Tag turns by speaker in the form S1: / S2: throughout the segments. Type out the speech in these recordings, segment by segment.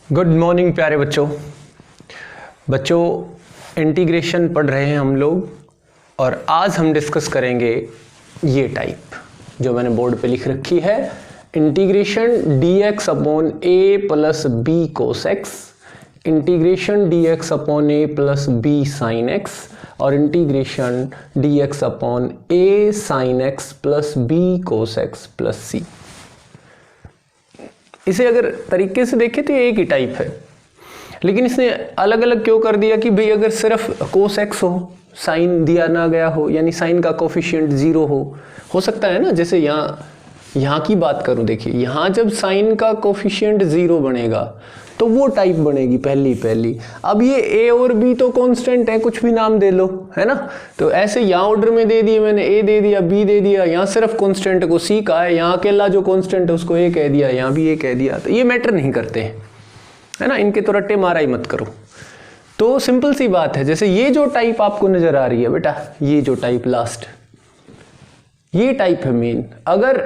S1: Good morning प्यारे बच्चों integration पढ़ रहे हैं हम लोग और आज हम डिस्कस करेंगे ये टाइप जो मैंने बोर्ड पे लिख रखी है, integration dx upon a plus b cos x, integration dx upon a plus b sine x और integration dx upon a sine x plus b cos x plus c. इसे अगर तरीके से देखें तो ये एक ही टाइप है, लेकिन इसने अलग अलग क्यों कर दिया कि भाई अगर सिर्फ कोस एक्स हो, साइन दिया ना गया हो, यानी साइन का कोफिशिएंट 0 हो सकता है ना। जैसे यहाँ की बात करूँ, देखिए यहाँ जब साइन का कोफिशिएंट 0 बनेगा तो वो टाइप बनेगी पहली। अब ये a और b तो कांस्टेंट है, कुछ भी नाम दे लो, है ना। तो ऐसे यहाँ ऑर्डर में दे दिए मैंने, a दे दिया, b दे दिया, यहाँ सिर्फ कांस्टेंट को c कहा है, यहाँ अकेला जो कांस्टेंट है उसको a कह दिया, यहाँ भी a कह दिया। तो ये मैटर नहीं करते हैं, है ना, इनके तो रट्टे मारा ही मत करो। तो सिंपल सी बात है, जैसे ये जो टाइप आपको नजर आ रही है बेटा, ये जो टाइप लास्ट, ये टाइप है मेन। अगर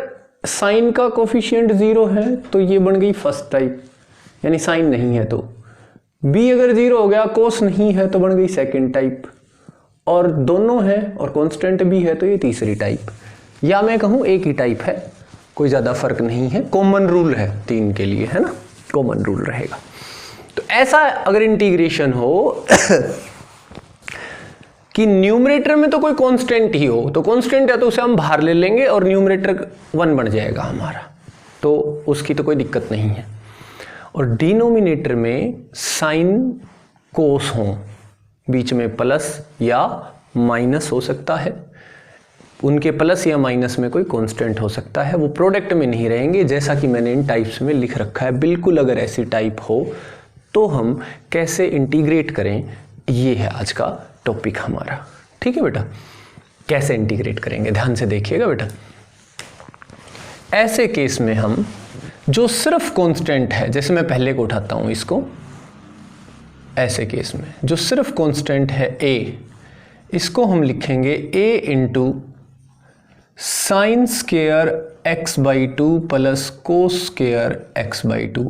S1: साइन का कोफिशिएंट 0 है तो ये बन गई फर्स्ट टाइप, यानी साइन नहीं है तो। b अगर 0 हो गया, कोस नहीं है तो बन गई सेकंड टाइप, और दोनों है और कांस्टेंट भी है तो ये तीसरी टाइप। या मैं कहूँ एक ही टाइप है, कोई ज़्यादा फर्क नहीं है, कॉमन रूल है 3 के लिए, है ना, कॉमन रूल रहेगा। तो ऐसा अगर इंटीग्रेशन हो कि न्यूमरेटर में तो कोई कांस्टेंट ही हो, तो कांस्टेंट है तो उसे हम बाहर ले लेंगे और न्यूमरेटर 1 बन जाएगा हमारा, तो उसकी तो कोई दिक्कत नहीं है। और डिनोमिनेटर में साइन कोस हो, बीच में प्लस या माइनस हो सकता है, उनके प्लस या माइनस में कोई कांस्टेंट हो सकता है, वो प्रोडक्ट में नहीं रहेंगे, जैसा कि मैंने इन टाइप्स में लिख रखा है। बिल्कुल अगर ऐसी टाइप हो तो हम कैसे इंटीग्रेट करें, ये है आज का टॉपिक हमारा। ठीक है बेटा, कैसे इंटीग्रेट करेंगे, ध्यान से देखिएगा बेटा। ऐसे केस में हम जो सिर्फ कांस्टेंट है, जैसे मैं पहले को उठाता हूं इसको, ऐसे केस में जो सिर्फ कांस्टेंट है a, इसको हम लिखेंगे a into sine square x by 2 plus cos square x by 2।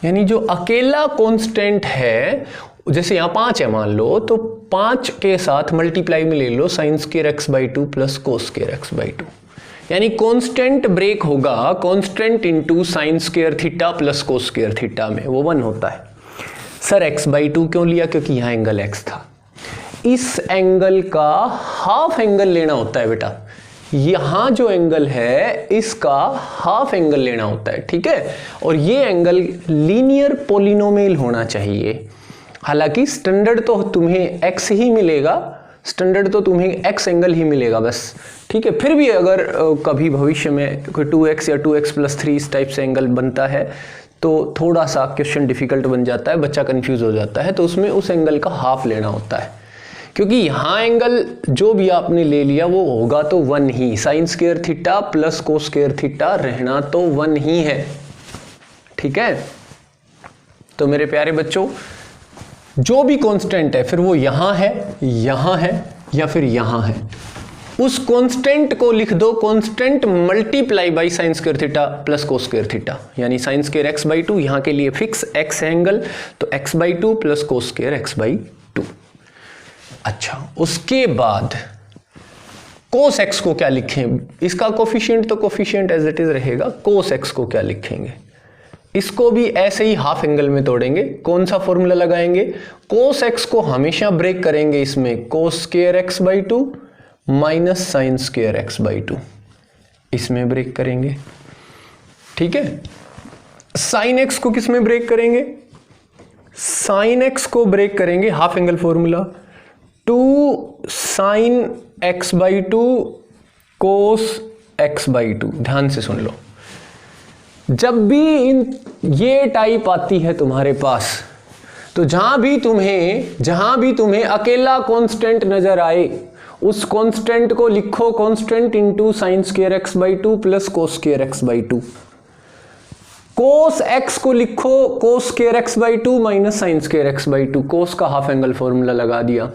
S1: यानी जो अकेला कांस्टेंट है, जैसे यहाँ 5 है मान लो, तो 5 के साथ मल्टीप्लाई में ले लो sine square x by 2 plus cos square x by 2, यानी कांस्टेंट ब्रेक होगा constant into sine square theta plus cos square theta में, वो 1 होता है। सर एक्स बाई 2 क्यों लिया? क्योंकि यहाँ एंगल x था, इस एंगल का हाफ एंगल लेना होता है बेटा। यहाँ जो एंगल है इसका हाफ एंगल लेना होता है, ठीक है। और ये एंगल लीनियर पॉलिनोमियल होना चाहिए। हालांकि स्टैंडर्ड तो तुम्हें x ही मिलेगा, स्टैंडर्ड तो तुम्हें x एंगल ही मिलेगा बस, ठीक है। फिर भी अगर कभी भविष्य में कोई 2x या 2x प्लस 3 इस टाइप से एंगल बनता है तो थोड़ा सा क्वेश्चन डिफिकल्ट बन जाता है, बच्चा कंफ्यूज हो जाता है, तो उसमें उस एंगल का हाफ लेना होता है। क्योंकि यहाँ एंगल जो भी आपने ले लिया वो होगा तो 1 ही, sine square theta plus cos square theta रहना तो 1 ही है, ठीक है। तो मेरे प्यारे बच्चों, जो भी कांस्टेंट है फिर वो यहाँ है या फिर यहाँ है, उस कांस्टेंट को लिख दो constant multiply by sine square theta plus cos square theta, यानी साइन स्क्वायर एक्स बाई 2, यहाँ के लिए फिक्स x एंगल तो x by 2 plus cos square x by 2। अच्छा, उसके बाद कोस x को क्या लिखें? इसका कोफिशिएंट तो कोफिशिएंट एज इट इज रहेगा, कोस x को क्या लिखेंगे? इसको भी ऐसे ही हाफ एंगल में तोड़ेंगे। कौन सा फॉर्मूला लगाएंगे? कोस x को हमेशा ब्रेक करेंगे इसमें, कोस square x by 2 minus sign square x by 2, इसमें ब्रेक करेंगे, ठीक है। साइन एक्स को किस में ब्रेक करेंगे? साइन एक्स को ब्रेक करेंगे half angle formula, 2 sine x by 2 cos x by 2। ध्यान से सुन लो, जब भी ये टाइप आती है तुम्हारे पास, तो जहां भी तुम्हें अकेला कांस्टेंट नजर आए, उस कांस्टेंट को लिखो constant into sine square x by 2 plus cos square x by 2। Cos x को लिखो कोस square x by 2 minus sign square x by 2, कोस का हाफ एंगल फॉर्मूला लगा दिया।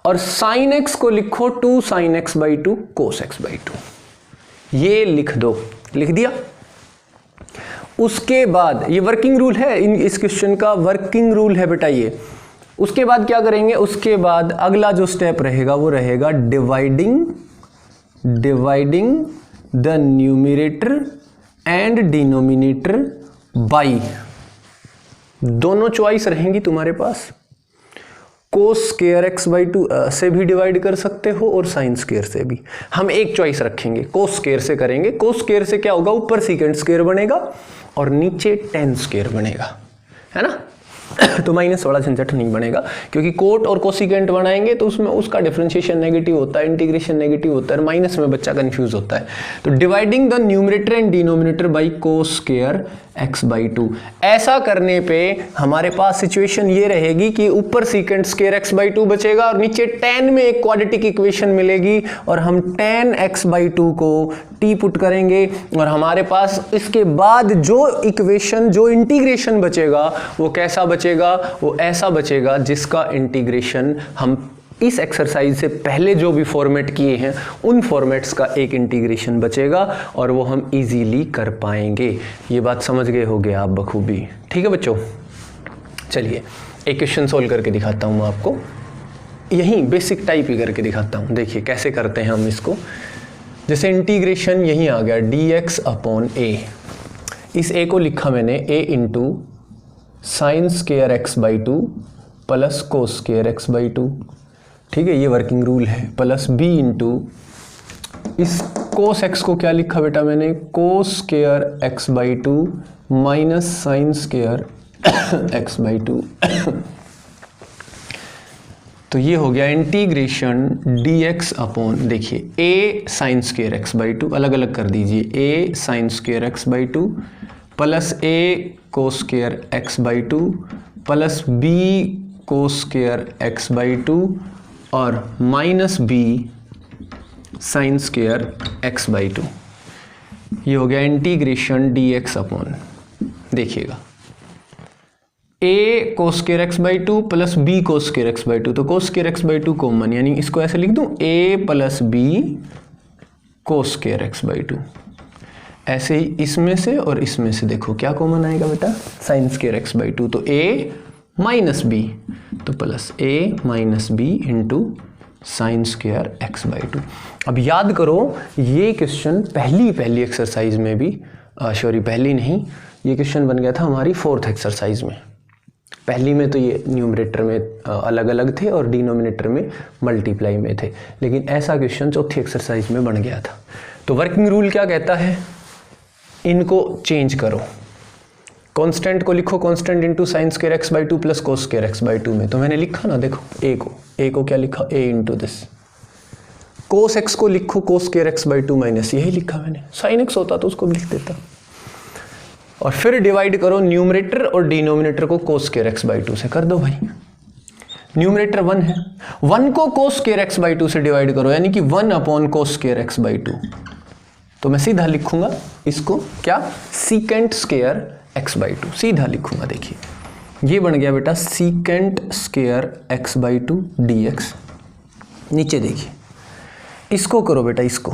S1: और साइन एक्स को लिखो 2 sine x by 2 cos x by 2, ये लिख दो, लिख दिया। उसके बाद ये वर्किंग रूल है, इस क्वेश्चन का वर्किंग रूल है बेटा ये। उसके बाद क्या करेंगे, उसके बाद अगला जो स्टेप रहेगा वो रहेगा dividing the numerator and denominator by, दोनों चॉइस रहेंगी तुम्हारे पास, कोस स्क्वायर एक्स बाई 2 से भी डिवाइड कर सकते हो और साइन स्क्वायर से भी। हम एक चॉइस रखेंगे, कोस स्क्वायर से करेंगे। कोस स्क्वायर से क्या होगा, ऊपर सीकेंट स्क्वायर बनेगा और नीचे टेन स्क्वायर बनेगा, है ना। तो माइनस वाला झंझट नहीं बनेगा, क्योंकि कोट और कोसिकेंट बनाएंगे तो उसमें उसका डिफरेंशिएशन नेगेटिव होता है, इंटीग्रेशन नेगेटिव होता है, माइनस में बच्चा कंफ्यूज होता है। तो dividing the numerator and denominator by cos square x by 2, ऐसा करने पे हमारे पास सिचुएशन ये रहेगी कि ऊपर सीकेंट स्क्वायर एक्स बाई 2 बचेगा और नीचे tan में एक क्वाड्रेटिक इक्वेशन मिलेगी और हम tan x बाई 2 को t पुट करेंगे और हमारे पास इसके बाद जो इक्वेशन, जो इंटीग्रेशन बचेगा वो कैसा बचेगा, वो ऐसा बचेगा जिसका इंटीग्रेशन हम इस एक्सरसाइज से पहले जो भी फॉर्मेट किए हैं उन फॉर्मेट्स का एक इंटीग्रेशन बचेगा और वो हम इजीली कर पाएंगे। ये बात समझ गए होगे आप बखूबी, ठीक है बच्चों। चलिए एक क्वेश्चन सोल्व करके दिखाता हूँ मैं आपको, यहीं बेसिक टाइप ही करके दिखाता हूँ। देखिए कैसे करते हैं हम इसको। जैसे इंटीग्रेशन यहीं आ गया dx अपॉन a, इस a को लिखा मैंने a into sine square x by 2 plus cos square x by 2, ठीक है, ये वर्किंग रूल है। प्लस b इंटू इस कोस x को क्या लिखा बेटा मैंने, कोस square x by 2 minus sign square x by 2। तो ये हो गया इंटीग्रेशन dx अपॉन, देखिए a sign square x by 2 अलग अलग कर दीजिए, a sign square x by 2 plus a cos square x by 2 plus b cos square x by 2 और minus b sign square x by 2। ये हो गया integration dx upon, देखिएगा a cos square x by 2 plus b cos square x by 2, तो कोस square x by 2 common, यानी इसको ऐसे लिख दूं a plus b cos square x by 2। ऐसे ही इसमें से और इसमें से देखो क्या कॉमन आएगा बेटा, साइन स्क्वायर एक्स बाई 2, तो a माइनस b, तो plus a minus b into sine square x by 2। अब याद करो ये क्वेश्चन पहली एक्सरसाइज में भी, पहली नहीं, ये क्वेश्चन बन गया था हमारी 4th एक्सरसाइज में। पहली में तो ये न्यूमरेटर में अलग अलग थे और डिनोमिनेटर में मल्टीप्लाई में थे, लेकिन ऐसा क्वेश्चन 4th एक्सरसाइज में बन गया था। तो वर्किंग रूल क्या कहता है, इनको चेंज करो, कांस्टेंट को लिखो constant into sine square x by 2 plus cos square x by 2 में। तो मैंने लिखा ना, देखो a को क्या लिखा, a into this, cos x को लिखो कोस स्क्वायर एक्स बाई 2 माइनस, यही लिखा मैंने। साइन एक्स होता तो उसको भी लिख देता। और फिर डिवाइड करो न्यूमरेटर और डिनोमिनेटर को कोस स्क्वायर एक्स बाई 2 से कर दो भाई। न्यूमरेटर 1 है, 1 को कोस स्क्वायर एक्स बाई 2 से डिवाइड करो, यानी कि 1 upon cos square x by 2। तो मैं सीधा लिखूंगा इसको क्या, सीकेंट स्क्वायर एक्स बाई 2, सीधा लिखूंगा। देखिए ये बन गया बेटा secant square x by 2 dx। नीचे देखिए इसको करो बेटा, इसको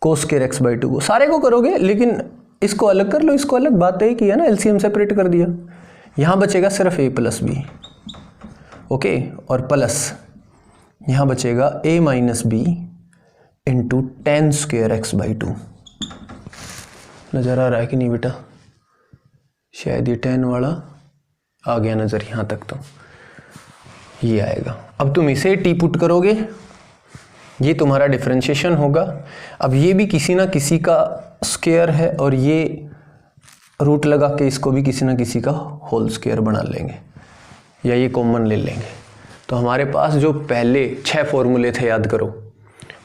S1: कोस स्क्वायर एक्स बाई 2 को, सारे को करोगे लेकिन इसको अलग कर लो, इसको अलग, बात है कि है ना, एलसीएम सेपरेट कर दिया। यहाँ बचेगा सिर्फ a प्लस बी, ओके, और प्लस यहाँ बचेगा a minus B into ten square x by 2। नज़र आ रहा है कि नहीं बेटा, शायद ये 10 वाला आ गया नज़र यहाँ तक, तो ये आएगा। अब तुम इसे टी पुट करोगे, ये तुम्हारा डिफरेंशिएशन होगा। अब ये भी किसी ना किसी का स्क्वायर है और ये रूट लगा के इसको भी किसी ना किसी का होल स्क्वायर बना लेंगे या ये कॉमन ले लेंगे। तो हमारे पास जो पहले 6 फॉर्मूले थे, याद करो,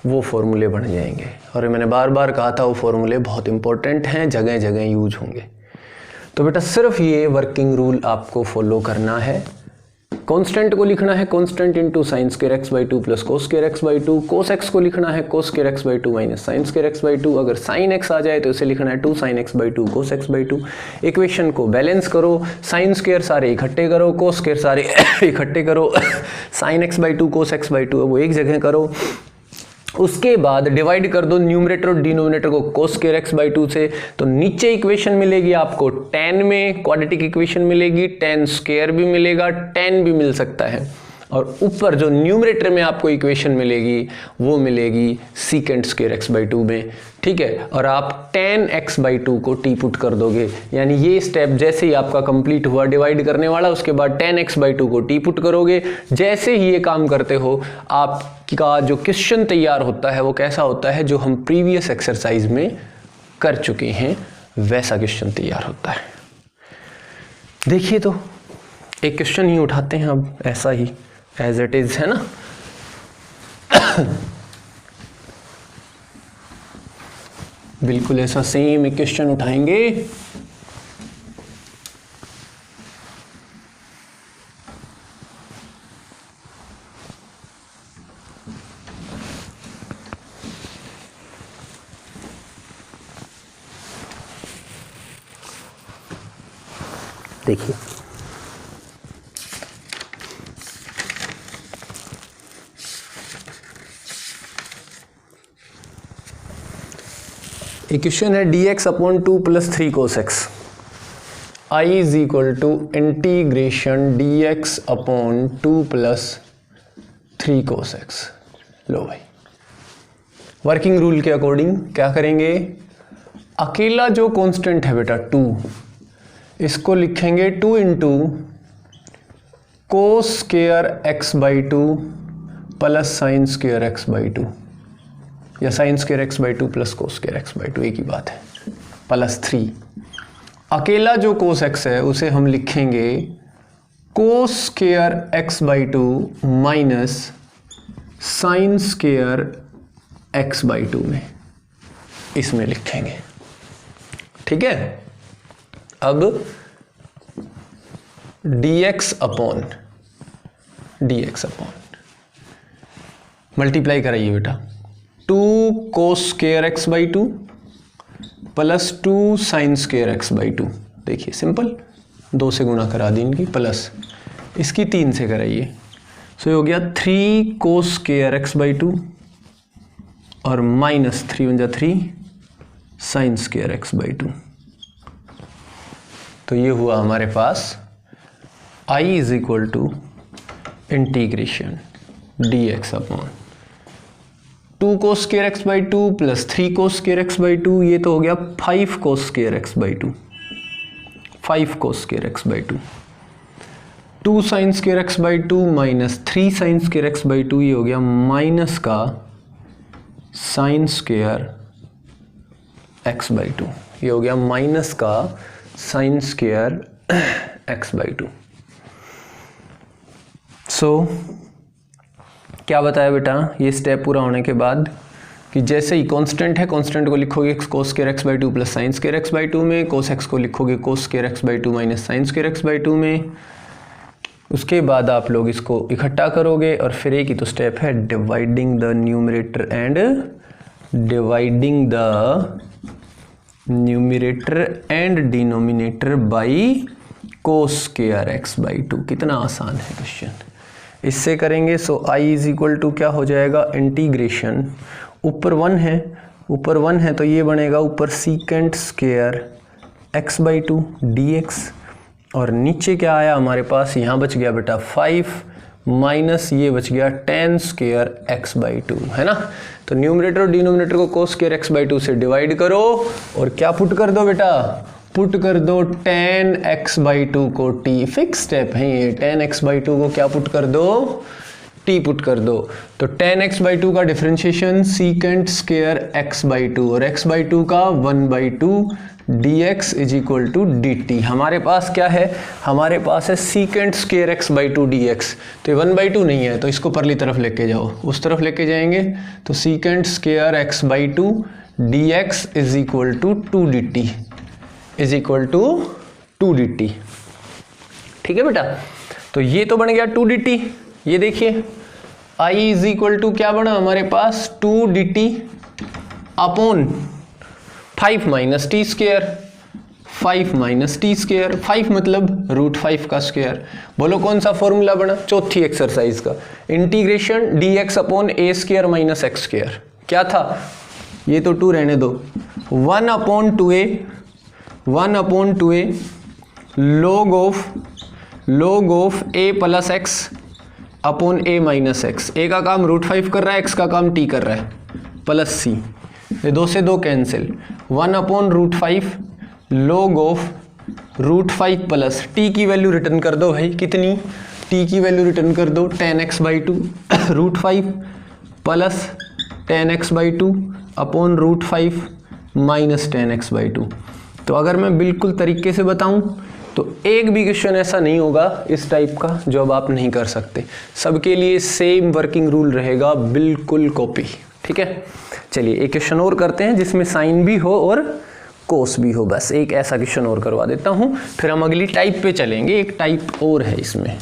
S1: वो फॉर्मूले बन जाएंगे। और मैंने बार बार कहा था वो फॉर्मूले बहुत इंपॉर्टेंट हैं, जगह जगह यूज होंगे। तो बेटा सिर्फ ये वर्किंग रूल आपको फॉलो करना है। कांस्टेंट को लिखना है constant into sine square x by 2 plus cos square x by 2। Cos x को लिखना है कोस square x by 2 minus sign square x by 2। अगर साइन एक्स आ जाए तो इसे लिखना है 2 sine x by 2 cos x by 2। Equation को बैलेंस करो, साइन स्क्वायर सारे इकट्ठे करो, कोस स्क्वायर सारे इकट्ठे करो, sine x by 2 cos x by 2 वो एक जगह करो। उसके बाद डिवाइड कर दो न्यूमरेटर और डिनोमिनेटर को cos स्क्वायर x बाई 2 से, तो नीचे इक्वेशन मिलेगी आपको tan में क्वाड्रेटिक इक्वेशन मिलेगी, tan स्क्वायर भी मिलेगा, tan भी मिल सकता है, और ऊपर जो न्यूमरेटर में आपको इक्वेशन मिलेगी वो मिलेगी सीकेंट स्क्वायर x बाई 2 में, ठीक है। और आप tan x बाई 2 को t पुट कर दोगे, यानी ये स्टेप जैसे ही आपका कंप्लीट हुआ डिवाइड करने वाला, उसके बाद tan x बाई 2 को t पुट करोगे। जैसे ही ये काम करते हो आपका जो क्वेश्चन तैयार होता है वो कैसा होता है, जो हम प्रीवियस एक्सरसाइज में कर चुके हैं वैसा क्वेश्चन तैयार होता है। देखिए तो एक क्वेश्चन ही उठाते हैं अब ऐसा ही एज इट इज, है ना। बिल्कुल ऐसा सेम एक क्वेश्चन उठाएंगे। देखिए इक्वेशन है dx upon 2 plus 3 cos x, I is equal to integration dx upon 2 plus 3 cos x। लो भाई, वर्किंग रूल के अकॉर्डिंग क्या करेंगे, अकेला जो कांस्टेंट है बेटा 2, इसको लिखेंगे 2 into cos square x by 2 plus sign square x by 2, या sign square x by 2 plus cos square x by 2, एक ही बात है, प्लस 3। अकेला जो कोस x है उसे हम लिखेंगे cos square x by 2 minus sign square x by 2 में, इसमें लिखेंगे, ठीक है। अब dx अपॉन मल्टीप्लाई कराइए बेटा, 2 cos square x by 2 plus 2 sine square x by 2। देखिए सिंपल, 2 से गुणा करा दी इनकी, प्लस इसकी 3 से कराइए, सो ये हो गया 3 cos स्क्वायर x बाई 2 और माइनस 3 बन जा 3 साइन स्क्वायर x बाई 2। तो ये हुआ हमारे पास I is equal to integration dx upon 2 cos square x by 2 plus 3 cos square x by 2, ये तो हो गया 5 cos square x by 2, 5 cos square x by 2, 2 sine square x by 2 minus 3 sine square x by 2, ये हो गया minus का sign square x by 2, ये हो गया माइनस का साइन स्क्वायर x बाई 2। सो क्या बताया बेटा, ये स्टेप पूरा होने के बाद कि जैसे ही कांस्टेंट है, कांस्टेंट को लिखोगे cos square x by 2 plus sign square x by 2 में, cos x को लिखोगे cos square x by 2 minus sign square x by 2 में। उसके बाद आप लोग इसको इकट्ठा करोगे और फिर एक ही तो स्टेप है, dividing the numerator and denominator by cos square x by 2। कितना आसान है क्वेश्चन, इससे करेंगे। सो I इज इक्वल टू क्या हो जाएगा, इंटीग्रेशन, ऊपर 1 है तो ये बनेगा ऊपर secant square x by 2 dx, और नीचे क्या आया हमारे पास, यहाँ बच गया बेटा 5 माइनस ये बच गया tan स्क्वायर x बाई 2, है ना। तो न्यूमरेटर और डिनोमिनेटर को cos स्क्वायर x बाई 2 से डिवाइड करो और क्या पुट कर दो बेटा, पुट कर दो tan x बाई 2 को t, फिक्स स्टेप है ये, tan x बाई 2 को क्या पुट कर दो, t पुट कर दो। तो tan x बाई 2 का differentiation secant square x by 2 और x बाई 2 का 1 by 2 dx is equal to dt। हमारे पास क्या है, हमारे पास है secant square x by 2 dx, तो ये 1 बाई 2 नहीं है तो इसको परली तरफ लेके जाओ, उस तरफ लेके जाएंगे तो secant square x by 2 dx is equal to 2 dt is equal to 2 dt, ठीक है बेटा। तो ये तो बन गया 2 dt, ये देखिए I इज इक्वल टू क्या बना हमारे पास 2 dt upon 5 minus T square, 5 minus T square, 5 मतलब √5 का स्क्वायर। बोलो कौन सा फॉर्मूला बना चौथी एक्सरसाइज का, integration dx upon a square minus x square. क्या था, ये तो 2 रहने दो, 1/2a log of a plus x upon a minus x. a का काम √5 कर रहा है, x का काम t कर रहा है, प्लस c, ये 2 से 2 cancel, 1/√5 log of √5 plus t की वैल्यू रिटर्न कर दो भाई, कितनी, t की वैल्यू रिटर्न कर दो 10x/2 √5 plus 10x/2 upon √5 minus 10x/2। तो अगर मैं बिल्कुल तरीके से बताऊं तो एक भी क्वेश्चन ऐसा नहीं होगा इस टाइप का जो अब आप नहीं कर सकते, सबके लिए सेम वर्किंग रूल रहेगा, बिल्कुल कॉपी। ठीक है, चलिए एक क्वेश्चन और करते हैं जिसमें साइन भी हो और कोस भी हो, बस एक ऐसा क्वेश्चन और करवा देता हूं, फिर हम अगली टाइप पे चलेंगे। एक टाइप और है इसमें,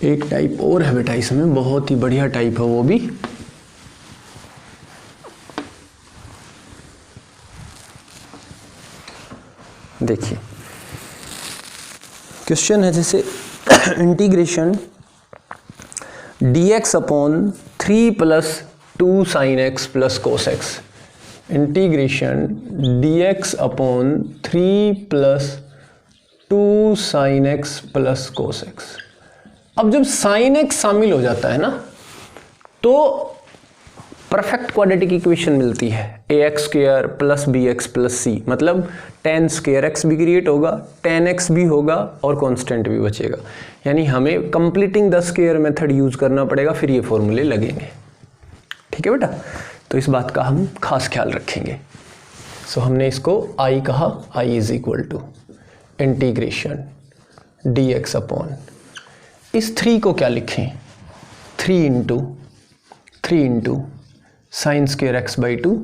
S1: एक टाइप और है बेटा इसमें, बहुत ही बढ़िया टाइप है वो भी। देखिए क्वेश्चन है जैसे integration dx upon 3 + 2 sin x plus cos x, integration dx upon 3 + 2 sin x plus cos x। अब जब sin x शामिल हो जाता है ना तो परफेक्ट क्वाड्रेटिक इक्वेशन मिलती है, ax square plus bx plus c, मतलब tan स्क्वायर x भी क्रिएट होगा, tan x भी होगा और कांस्टेंट भी बचेगा। यानी हमें completing the square method use करना पड़ेगा, फिर ये फॉर्मूले लगेंगे। ठीक है बेटा, तो इस बात का हम खास ख्याल रखेंगे। सो हमने इसको i कहा, i is equal to integration dx upon, इस 3 को क्या लिखें, 3 into sine square x/2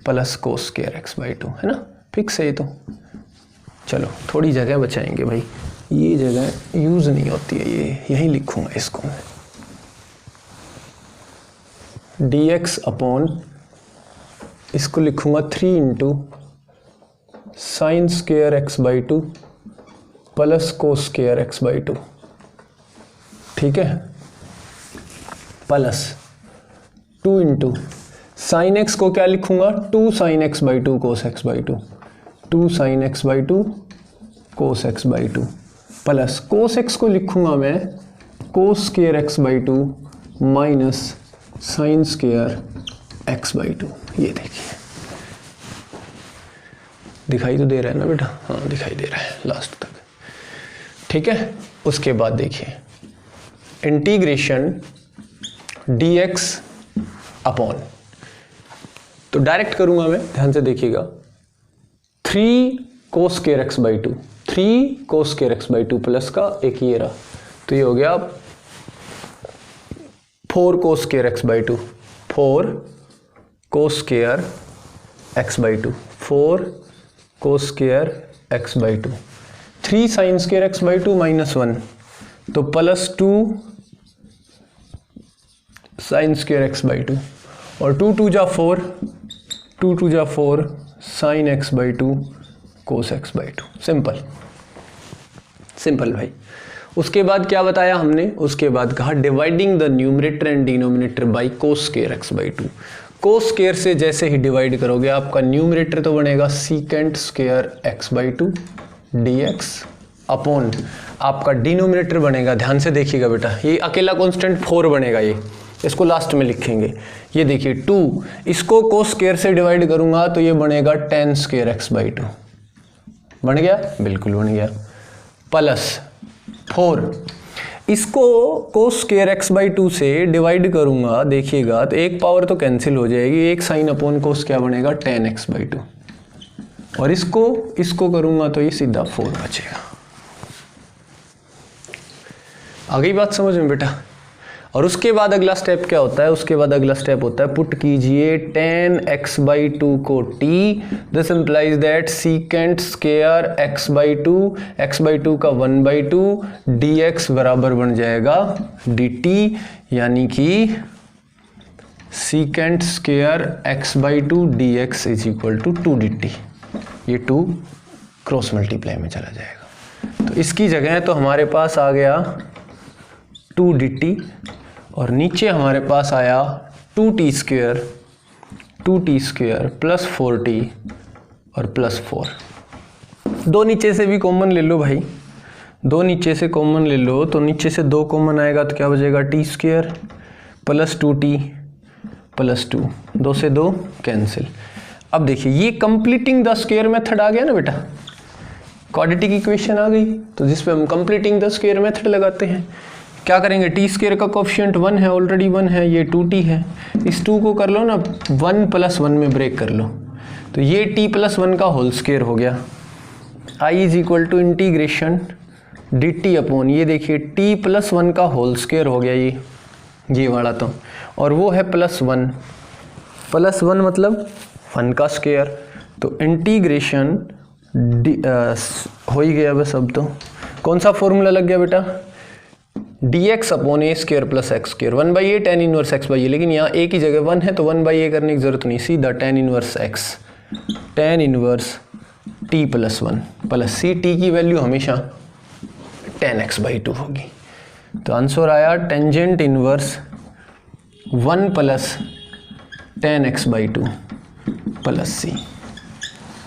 S1: plus cos square x/2, है ना, फिक्स है ये तो। चलो थोड़ी जगह बचाएंगे भाई, ये जगह यूज़ नहीं होती है, ये यहीं लिखूंगा इसको मैं, dx अपॉन, इसको लिखूंगा 3 into sine square x/2 plus cos square x/2। ठीक है, प्लस 2 इंटू साइन एक्स को क्या लिखूंगा, 2 sin x/2 cos x/2, 2 sin x/2 cos x/2 plus cos x को लिखूंगा मैं कोस square x/2 minus sign square x/2। ये देखिए दिखाई तो दे रहा है ना बेटा, हाँ दिखाई दे रहा है लास्ट तक। ठीक है, उसके बाद देखिए इंटीग्रेशन dx अपॉन, तो डायरेक्ट करूंगा मैं, ध्यान से देखिएगा, 3 cos square x/2, 3 cos square x/2 plus का एक ये रहा, तो ये हो गया 4 cos square x/2, 4 cos square x/2, 4 cos square x/2, 3 sin square x/2 minus 1, तो प्लस 2 sin स्क्वायर x/2 और 2 2 जा 4, 2 2 जा 4 sin x/2 cos x/2। Simple simple भाई। उसके बाद क्या बताया हमने, उसके बाद कहा dividing the numerator and denominator by cos square x/2। cos square से जैसे ही डिवाइड करोगे आपका न्यूमरेटर तो बनेगा secant square x/2 dx upon आपका डिनोमिनेटर बनेगा, ध्यान से देखिएगा बेटा, ये अकेला कांस्टेंट 4 बनेगा, ये इसको लास्ट में लिखेंगे। ये देखिए 2, इसको cos स्क्वायर से डिवाइड करूंगा तो ये बनेगा tan स्क्वायर x/2, बन गया, बिल्कुल बन गया, प्लस 4, इसको cos स्क्वायर x/2 से डिवाइड करूंगा, देखिएगा तो एक पावर तो कैंसिल हो जाएगी, एक साइन अपॉन कोस क्या बनेगा tan x/2, और इसको करूंगा तो ये सीधा 4 बचेगा। आ गई बात समझ में बेटा। और उसके बाद अगला स्टेप क्या होता है, उसके बाद अगला स्टेप होता है पुट कीजिए tan x/2 को t, this implies that secant square x/2 का 1/2 dx बराबर बन जाएगा dt, यानी कि secant square x/2 dx is equal to 2 dt। ये 2 क्रॉस मल्टीप्लाई में चला जाएगा, तो इसकी जगह तो हमारे पास आ गया 2 dt और नीचे हमारे पास आया 2t स्क्वायर प्लस 4t और प्लस 4। दो नीचे से भी कॉमन ले लो भाई, दो नीचे से कॉमन ले लो, तो नीचे से 2 कॉमन आएगा तो क्या बचेगा t square plus 2t plus 2, 2 से 2 कैंसिल। अब देखिए ये कंप्लीटिंग द स्क्वायर मेथड आ गया ना बेटा, क्वाड्रेटिक इक्वेशन आ गई, तो जिसपे हम कंप्लीटिंग द स्क्वायर मेथड लगाते हैं। क्या करेंगे, टी स्क्वायर का कोफिशिएंट 1 है, ऑलरेडी 1 है, ये 2t है, इस 2 को कर लो ना 1 + 1 में ब्रेक कर लो, तो ये t + 1 का होल स्क्वायर हो गया। i is equal to integration dt upon, ये देखिए t + 1 का होल स्क्वायर हो गया ये वाला, तो और वो है +1 मतलब 1 का स्क्वायर, तो इंटीग्रेशन हो ही गया बस। अब तो कौन सा फॉर्मूला लग गया बेटा, dx upon a square plus x square, 1/a tan inverse x/a, लेकिन यहाँ a की जगह 1 है तो 1/a करने की जरूरत नहीं, सीधा tan inverse x, tan inverse t + 1 plus c, t की वैल्यू हमेशा tan x/2 होगी, तो आंसर आया tangent inverse 1 plus tan x/2 plus c,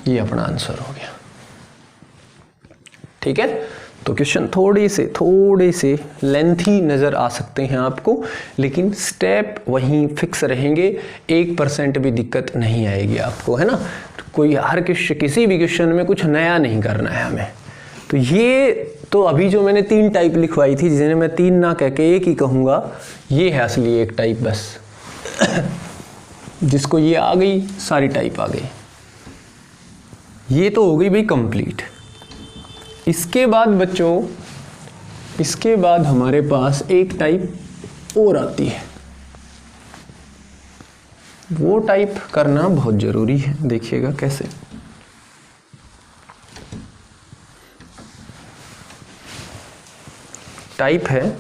S1: ये अपना आंसर हो गया। ठीक है, तो क्वेश्चन थोड़े से लेंथी नज़र आ सकते हैं आपको, लेकिन स्टेप वहीं फिक्स रहेंगे, 1% भी दिक्कत नहीं आएगी आपको, है ना। कोई किसी भी क्वेश्चन में कुछ नया नहीं करना है हमें। तो ये तो अभी जो मैंने 3 टाइप लिखवाई थी, जिन्हें मैं 3 ना कह के 1 ही कहूँगा, ये है असली एक टाइप बस जिसको ये आ गई, सारी टाइप आ गई, ये तो हो गई भाई कंप्लीट। इसके बाद बच्चों, इसके बाद हमारे पास एक टाइप और आती है, वो टाइप करना बहुत जरूरी है, देखिएगा कैसे। टाइप है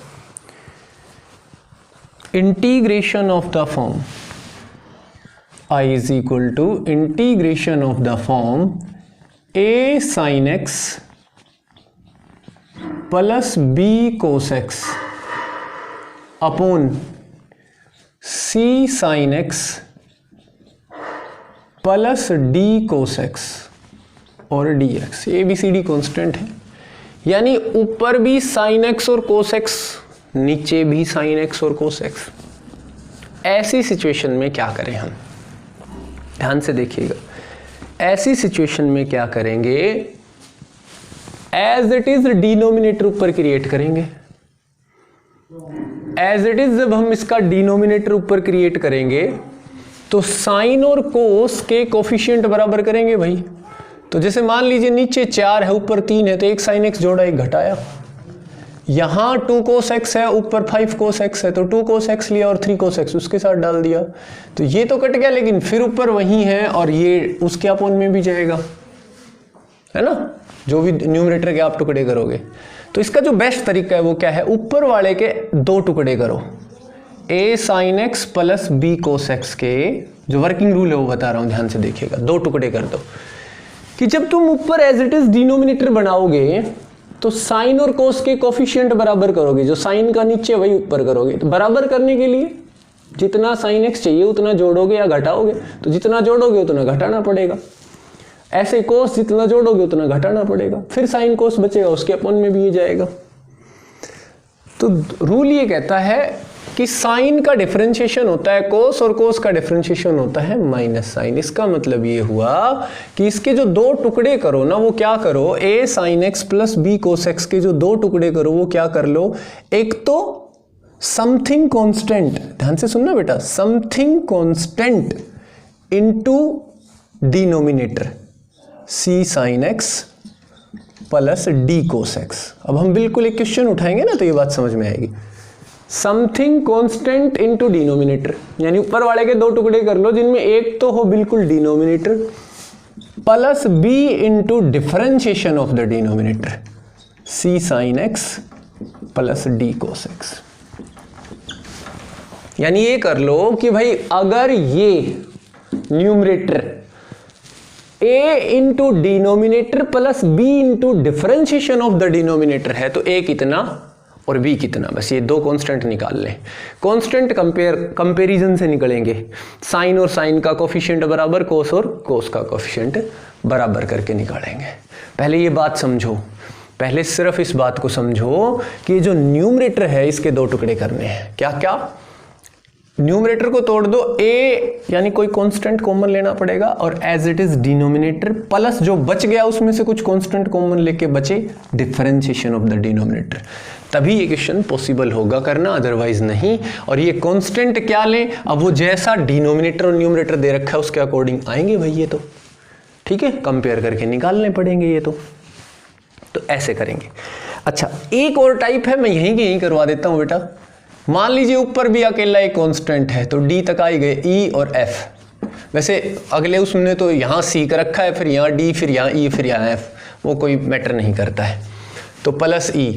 S1: integration of the form I is equal to integration of the form a sin x plus b cos x upon c sin x plus d cos x और dx, ABCD कांस्टेंट है, यानी ऊपर भी sin x और cos x, नीचे भी sin x और cos x। ऐसी सिचुएशन में क्या करें हम, ध्यान से देखिएगा। ऐसी सिचुएशन में क्या करेंगे, एज इट इज डिनोमिनेटर ऊपर क्रिएट करेंगे। एज इट इज जब हम इसका डिनोमिनेटर ऊपर क्रिएट करेंगे तो साइन और कोस के कोफिशिएंट बराबर करेंगे भाई। तो जैसे मान लीजिए नीचे 4 है, ऊपर 3 है, तो एक साइन एक्स जोड़ा, एक घटाया। यहाँ 2 cos x है, ऊपर 5 cos x है, तो 2 cos x लिया और 3 cos x उसके साथ डाल दिया, तो ये तो कट गया, लेकिन फिर ऊपर वही है और ये उसके अपॉन में भी जाएगा, है ना, जो भी न्यूमरेटर के आप टुकड़े करोगे। तो इसका जो बेस्ट तरीका है वो क्या है, ऊपर वाले के 2 टुकड़े करो, a sin x plus b cos x के, जो वर्किंग रूल है वो बता रहा हूँ, ध्यान से देखिएगा। 2 टुकड़े कर दो कि जब तुम ऊपर एज इट इज डिनोमिनेटर बनाओगे तो साइन और कोस के कोफिशिएंट बराबर करोगे, जो साइन का नीचे वही ऊपर करोगे। तो बराबर करने के लिए जितना साइन एक्स चाहिए उतना जोड़ोगे या घटाओगे, तो जितना जोड़ोगे उतना घटाना पड़ेगा। ऐसे कोस जितना जोड़ोगे उतना घटाना पड़ेगा, फिर साइन कोस बचेगा, उसके अपॉन में भी ये जाएगा। तो रूल ये कहता है कि साइन का डिफरेंशिएशन होता है कोस और कोस का डिफरेंशिएशन होता है माइनस साइन। इसका मतलब ये हुआ कि इसके जो 2 टुकड़े करो ना, वो क्या करो, a sin x plus b cos x के जो 2 टुकड़े करो वो क्या कर लो, एक तो समथिंग कांस्टेंट, ध्यान से सुनना बेटा, something constant into denominator c sin x plus d cos x। अब हम बिल्कुल एक क्वेश्चन उठाएंगे ना तो ये बात समझ में आएगी। समथिंग कांस्टेंट इनटू डिनोमिनेटर, यानी ऊपर वाले के दो टुकड़े कर लो जिनमें एक तो हो बिल्कुल denominator, plus B into differentiation of the denominator, C sine x plus D cos X. यानी ये कर लो कि भाई अगर ये numerator a into denominator plus b into differentiation of the denominator है तो a कितना और b कितना, बस ये दो कांस्टेंट निकाल लें। कांस्टेंट कंपैरिजन से निकलेंगे, साइन और साइन का कोफिशिएंट बराबर, कोस और कोस का कोफिशिएंट बराबर करके निकालेंगे। पहले ये बात समझो, पहले सिर्फ इस बात को समझो कि जो न्यूमरेटर है इसके दो टुकड़े करने हैं। क्या क्या? न्यूमरेटर को तोड़ दो, a यानी कोई कांस्टेंट कॉमन लेना पड़ेगा और as it is denominator plus जो बच गया उसमें से कुछ कांस्टेंट कॉमन लेके बचे डिफरेंशिएशन ऑफ द डिनोमिनेटर, तभी ये क्वेश्चन पॉसिबल होगा करना, अदरवाइज नहीं। और ये कांस्टेंट क्या लें, अब वो जैसा डिनोमिनेटर और न्यूमरेटर दे रखा है उसके अकॉर्डिंग आएंगे भाई ये तो, ठीक है, कंपेयर करके निकालने पड़ेंगे ये तो ऐसे करेंगे। अच्छा, एक और टाइप है, मैं यहीं करवा देता हूं बेटा। मान लीजिए ऊपर भी अकेला एक कांस्टेंट है तो डी तक आई गए ई और एफ, वैसे अगले उसने तो यहाँ सी का रखा है, फिर यहाँ डी, फिर यहाँ ई, फिर यहाँ एफ, वो कोई मैटर नहीं करता है। तो प्लस ई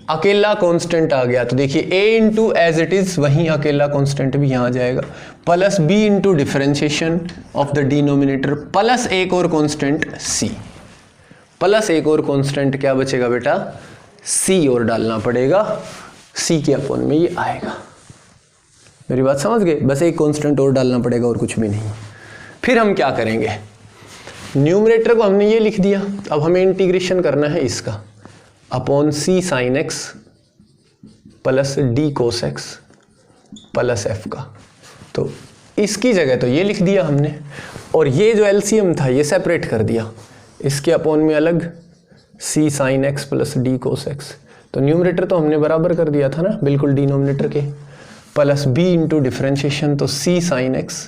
S1: अकेला कांस्टेंट आ गया तो देखिए a into as it is वहीं अकेला कांस्टेंट भी यहाँ आ जाएगा, plus b into differentiation of the denominator plus एक और कांस्टेंट c, प्लस एक और कांस्टेंट क्या बचेगा बेटा, c और डालना पड़ेगा, c के अपॉन में ये आएगा। मेरी बात समझ गए? बस एक कांस्टेंट और डालना पड़ेगा और कुछ भी नहीं। फिर हम क्या करेंगे, न्यूमरेटर को हमने ये लिख दिया, अब हमें इंटीग्रेशन करना है इसका, upon c sine x plus D cos x plus f का, तो इसकी जगह तो ये लिख दिया हमने, और ये जो एलसीएम था ये सेपरेट कर दिया, इसके अपॉन में अलग c sine x plus D cos x, तो न्यूमरेटर तो हमने बराबर कर दिया था ना बिल्कुल डिनोमिनेटर के, प्लस बी इंटू डिफरेंशिएशन तो c sine x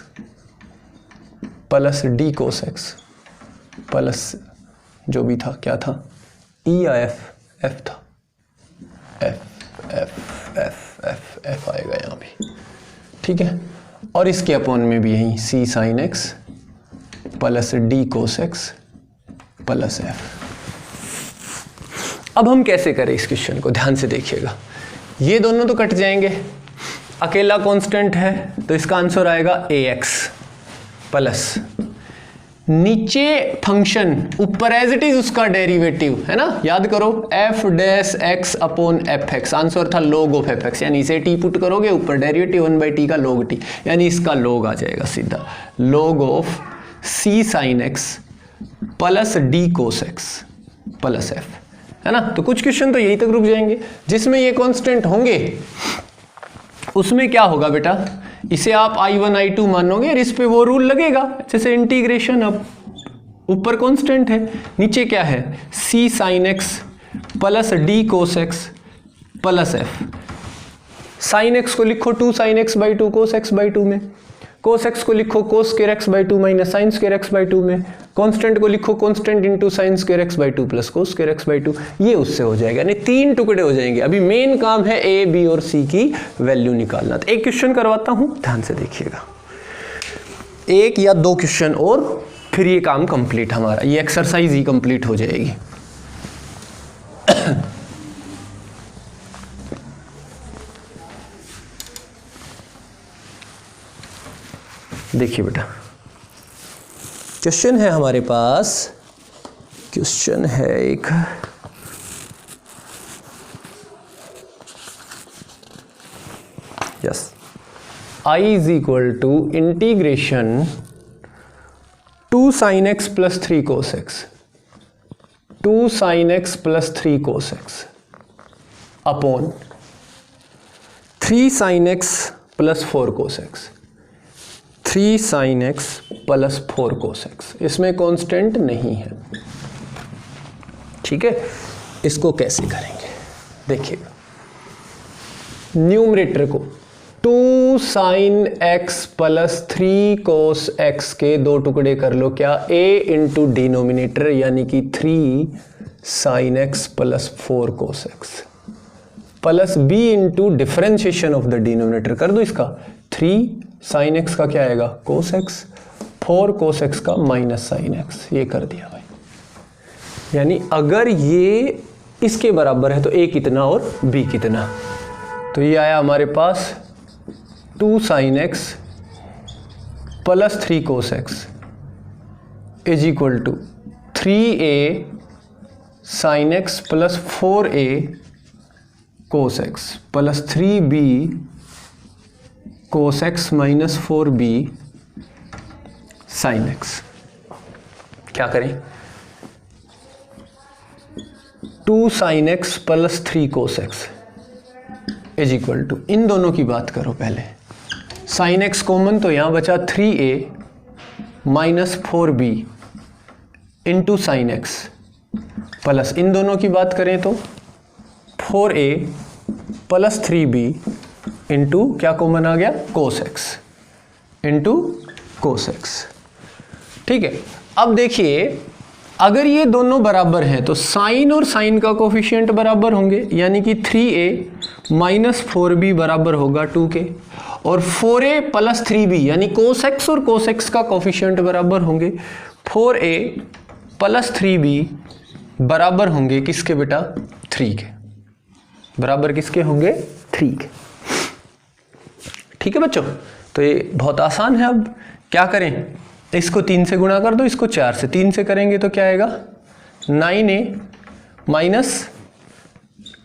S1: plus D cos x plus जो भी था क्या था, ई या एफ था, एफ आएगा यहाँ भी, ठीक है। और इसके अपॉन में भी यही c sine x plus D cos x plus f. अब हम कैसे करें इस क्वेश्चन को, ध्यान से देखिएगा। ये दोनों तो कट जाएंगे, अकेला कांस्टेंट है तो इसका आंसर आएगा ax प्लस नीचे फंक्शन, ऊपर एज इट इज उसका डेरिवेटिव है ना, याद करो F dash x upon F x, answer था log ऑफ एफ एक्स, यानी इसे टी पुट करोगे ऊपर डेरिवेटिव 1/t का log t, यानी इसका log आ जाएगा सीधा, log of C sine x plus D cos x plus F, है ना। तो कुछ क्वेश्चन तो यही तक रुक जाएंगे, जिसमें ये कांस्टेंट होंगे उसमें क्या होगा बेटा, इसे आप I1 I2 मानोगे और इस पे वो रूल लगेगा, जैसे इंटीग्रेशन, अब ऊपर कांस्टेंट है, नीचे क्या है, c sine x plus D cos x plus F. Sine x को लिखो 2 sine x by 2 cos x by 2 में, कोस एक्स को लिखो कोस square x by 2 minus sign square x by 2 में, कांस्टेंट को लिखो constant into sine square x by 2 plus cos square x by 2, ये उससे हो जाएगा, यानी 3 टुकड़े हो जाएंगे। अभी मेन काम है ए बी और सी की वैल्यू निकालना। तो एक क्वेश्चन करवाता हूं, ध्यान से देखिएगा, एक या दो क्वेश्चन और फिर ये काम कंप्लीट, हमारा ये एक्सरसाइज ही कंप्लीट हो जाएगी। देखिए बेटा, क्वेश्चन है हमारे पास, क्वेश्चन है एक, yes, I is equal to integration 2 sine x plus 3 cos X, 2 sine x plus 3 cos X upon 3 sine x plus 4 cos X, 3 sine x plus 4 cos X, इसमें constant नहीं है, ठीक है। इसको कैसे करेंगे देखिएगा, न्यूमरेटर को 2 sine x plus 3 cos x के दो टुकड़े कर लो, क्या, a इंटू डिनोमिनेटर यानी कि 3 sine x plus 4 cos x plus B into differentiation of the denominator कर दो इसका, 3 साइन एक्स का क्या आएगा कोस एक्स, 4 कोस एक्स का माइनस साइन एक्स, ये कर दिया भाई। यानी अगर ये इसके बराबर है तो a कितना और b कितना, तो ये आया हमारे पास 2 sine x plus 3 cos x is equal to 3a sine x plus 4a cos x plus 3b cos x minus 4b sine x. क्या करें, 2 sine x plus 3 cos x is equal to, इन दोनों की बात करो पहले, sine x common तो यहाँ बचा 3a minus 4b into sine x, plus इन दोनों की बात करें तो 4a प्लस 3b इंटू क्या कॉमन आ गया cos x into cos x. ठीक है, अब देखिए अगर ये दोनों बराबर हैं तो साइन और साइन का कोफिशिएंट बराबर होंगे, यानी कि 3a माइनस 4b बराबर होगा 2k, और 4a प्लस 3b यानी कोस एक्स और कोस एक्स का कोफिशिएंट बराबर होंगे, 4a प्लस 3b बराबर होंगे किसके बेटा 3 के, बराबर किसके होंगे 3 के। ठीक है बच्चों, तो ये बहुत आसान है। अब क्या करें, इसको 3 से गुणा कर दो, इसको 4 से, 3 से करेंगे तो क्या आएगा 9a minus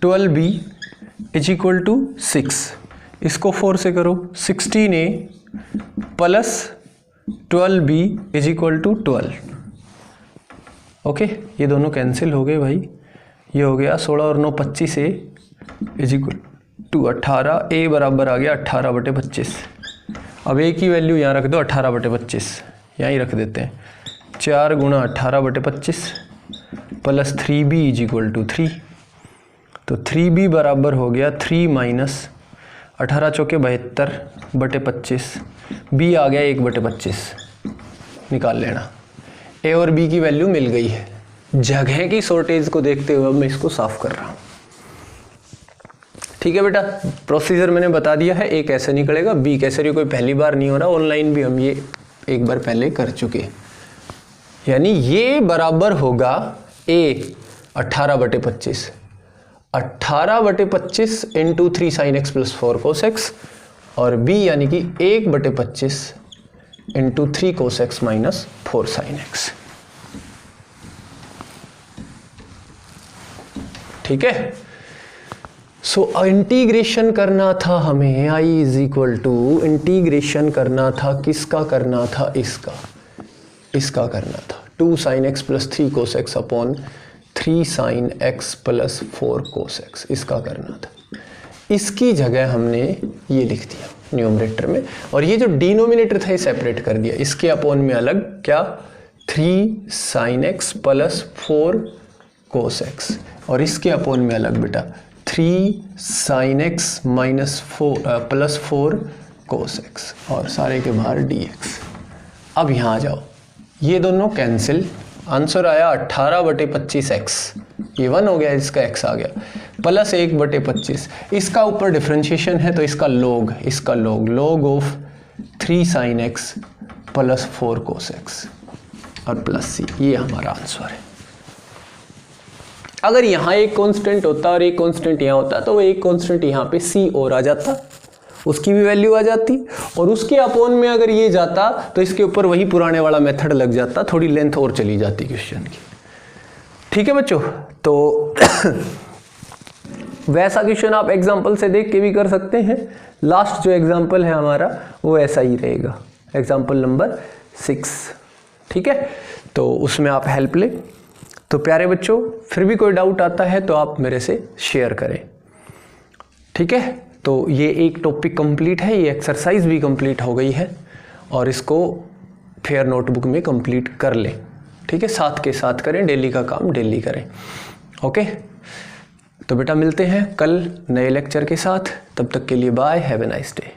S1: 12b is equal to 6, इसको 4 से करो 16a plus 12b is equal to 12। Okay, ये दोनों कैंसिल हो गए भाई, ये हो गया 16 और 9 25a is equal to 18, a बराबर आ गया 18/25। अब a की वैल्यू यहाँ रख दो 18/25, यहीं रख देते हैं, 4 गुणा 18/25 plus 3b is equal to 3, तो 3b बराबर हो गया 3 माइनस 18 चौके 72/25, b आ गया 1/25, निकाल लेना। a और b की वैल्यू मिल गई है। जगह की शॉर्टेज को देखते हुए मैं इसको साफ कर रहा हूँ। ठीक है बेटा, प्रोसीजर मैंने बता दिया है, a कैसे निकलेगा, b कैसे, कोई पहली बार नहीं हो रहा, ऑनलाइन भी हम ये एक बार पहले कर चुके। यानी ये बराबर होगा a 18/25, 18/25 into 3 sine x plus 4 cos X, और b यानी कि 1/25 into 3 cos x minus 4 sine X. ठीक है, सो इंटीग्रेशन करना था हमें, i is equal to integration करना था, किसका करना था, इसका करना था 2 sine x plus 3 cos X upon 3 sine x plus 4 cos X, इसका करना था। इसकी जगह हमने ये लिख दिया न्यूमरेटर में, और ये जो डिनोमिनेटर था ये सेपरेट कर दिया, इसके अपॉन में अलग क्या 3 sine x plus 4 cos X, और इसके अपॉन में अलग बेटा 3 sine x minus 4 plus 4 cos X, और सारे के बाहर dx। अब यहाँ आ जाओ, ये दोनों कैंसिल, आंसर आया 18/25x, ये 1 हो गया, इसका x आ गया, प्लस 1/25, इसका ऊपर डिफरेंशिएशन है तो इसका log of 3 sine x plus 4 cos X और प्लस c, ये हमारा आंसर है। अगर यहाँ एक कांस्टेंट होता और एक कांस्टेंट यहाँ होता तो वो एक कांस्टेंट यहाँ पे c और आ जाता, उसकी भी वैल्यू आ जाती, और उसके अपॉन में अगर ये जाता तो इसके ऊपर वही पुराने वाला मेथड लग जाता, थोड़ी लेंथ और चली जाती क्वेश्चन की। ठीक है बच्चों, तो वैसा क्वेश्चन आप एग्जाम्पल से देख के भी कर सकते हैं। लास्ट जो एग्जाम्पल है हमारा वो ऐसा ही रहेगा, एग्जाम्पल नंबर 6। ठीक है, तो उसमें आप हेल्प लें। तो प्यारे बच्चों, फिर भी कोई डाउट आता है तो आप मेरे से शेयर करें। ठीक है, तो ये एक टॉपिक कंप्लीट है, ये एक्सरसाइज भी कंप्लीट हो गई है, और इसको फेयर नोटबुक में कंप्लीट कर लें। ठीक है, साथ के साथ करें, डेली का काम डेली करें। ओके, तो बेटा मिलते हैं कल नए लेक्चर के साथ, तब तक के लिए bye, have a nice day.